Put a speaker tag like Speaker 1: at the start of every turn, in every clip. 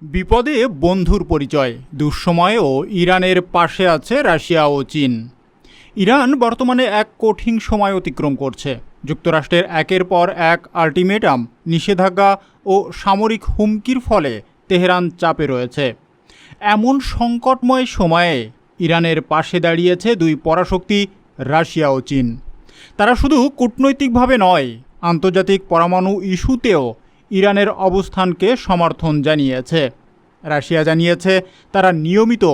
Speaker 1: বিপদে বন্ধুর পরিচয়, দুঃসময়েও ইরানের পাশে আছে রাশিয়া ও চীন। ইরান বর্তমানে এক কঠিন সময় অতিক্রম করছে। যুক্তরাষ্ট্রের একের পর এক আল্টিমেটাম, নিষেধাজ্ঞা ও সামরিক হুমকির ফলে তেহরান চাপে রয়েছে। এমন সংকটময় সময়ে ইরানের পাশে দাঁড়িয়েছে দুই পরাশক্তি রাশিয়া ও চীন। তারা শুধু কূটনৈতিকভাবে নয়, আন্তর্জাতিক পরমাণু ইস্যুতেও ইরানের অবস্থানকে সমর্থন জানিয়েছে। রাশিয়া জানিয়েছে তারা নিয়মিত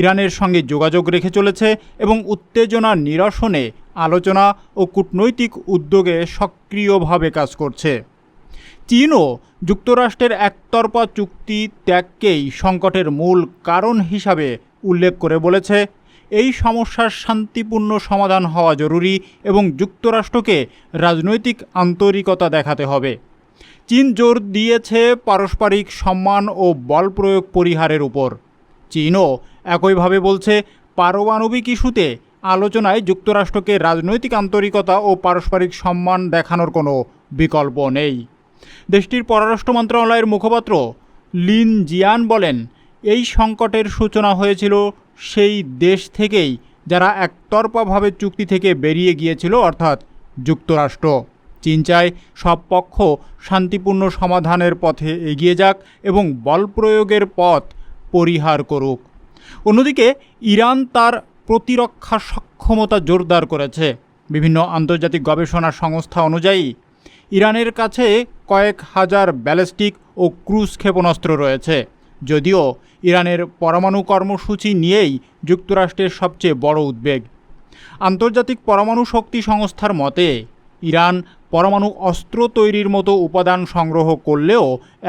Speaker 1: ইরানের সঙ্গে যোগাযোগ রেখে চলেছে এবং উত্তেজনা নিরসনে আলোচনা ও কূটনৈতিক উদ্যোগে সক্রিয়ভাবে কাজ করছে। চীনও যুক্তরাষ্ট্রের একতরফা চুক্তি ত্যাগকেই সংকটের মূল কারণ হিসাবে উল্লেখ করে বলেছে, এই সমস্যার শান্তিপূর্ণ সমাধান হওয়া জরুরি এবং যুক্তরাষ্ট্রকে রাজনৈতিক আন্তরিকতা দেখাতে হবে। চীন জোর দিয়েছে পারস্পরিক সম্মান ও বল প্রয়োগ পরিহারের উপর। চীনও একইভাবে বলছে, পারমাণবিক ইস্যুতে আলোচনায় যুক্তরাষ্ট্রকে রাজনৈতিক আন্তরিকতা ও পারস্পরিক সম্মান দেখানোর কোনো বিকল্প নেই। দেশটির পররাষ্ট্র মন্ত্রণালয়ের মুখপাত্র লিন জিয়ান বলেন, এই সংকটের সূচনা হয়েছিল সেই দেশ থেকেই যারা একতরফাভাবে চুক্তি থেকে বেরিয়ে গিয়েছিল, অর্থাৎ যুক্তরাষ্ট্র। চীন চায় সব পক্ষ শান্তিপূর্ণ সমাধানের পথে এগিয়ে যাক এবং বল প্রয়োগের পথ পরিহার করুক। অন্যদিকে ইরান তার প্রতিরক্ষা সক্ষমতা জোরদার করেছে। বিভিন্ন আন্তর্জাতিক গবেষণা সংস্থা অনুযায়ী ইরানের কাছে কয়েক হাজার ব্যালিস্টিক ও ক্রুজ ক্ষেপণাস্ত্র রয়েছে। যদিও ইরানের পরমাণু কর্মসূচি নিয়েই যুক্তরাষ্ট্রের সবচেয়ে বড় উদ্বেগ। আন্তর্জাতিক পরমাণু শক্তি সংস্থার মতে, ইরান পরমাণু অস্ত্র তৈরির মতো উপাদান সংগ্রহ করলেও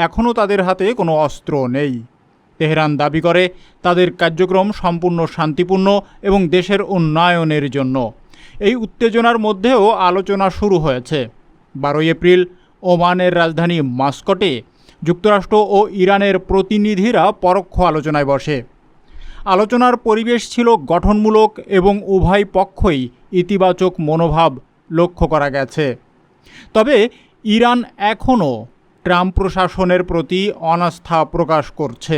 Speaker 1: এখনও তাদের হাতে কোনো অস্ত্র নেই। তেহরান দাবি করে তাদের কার্যক্রম সম্পূর্ণ শান্তিপূর্ণ এবং দেশের উন্নয়নের জন্য। এই উত্তেজনার মধ্যেও আলোচনা শুরু হয়েছে। 12 এপ্রিল ওমানের রাজধানী মাস্কটে যুক্তরাষ্ট্র ও ইরানের প্রতিনিধিরা পরোক্ষ আলোচনায় বসে। আলোচনার পরিবেশ ছিল গঠনমূলক এবং উভয় পক্ষই ইতিবাচক মনোভাব লক্ষ্য করা গেছে। তবে ইরান এখনও ট্রাম্প প্রশাসনের প্রতি অনাস্থা প্রকাশ করছে।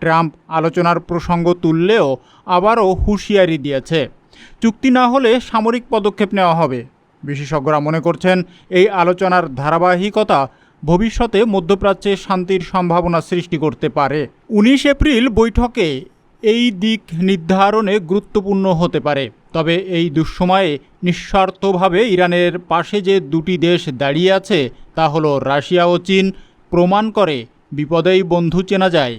Speaker 1: ট্রাম্প আলোচনার প্রসঙ্গ তুললেও আবারও হুঁশিয়ারি দিয়েছে, চুক্তি না হলে সামরিক পদক্ষেপ নেওয়া হবে। বিশেষজ্ঞরা মনে করছেন, এই আলোচনার ধারাবাহিকতা ভবিষ্যতে মধ্যপ্রাচ্যে শান্তির সম্ভাবনা সৃষ্টি করতে পারে। 19 এপ্রিল বৈঠকে এই দিক নির্ধারণে গুরুত্বপূর্ণ হতে পারে। তবে এই দুঃসময়ে নিঃস্বার্থভাবে ইরানের পাশে যে দুটি দেশ দাঁড়িয়ে আছে তা হলো রাশিয়া ও চীন, প্রমাণ করে বিপদেই বন্ধু চেনা যায়।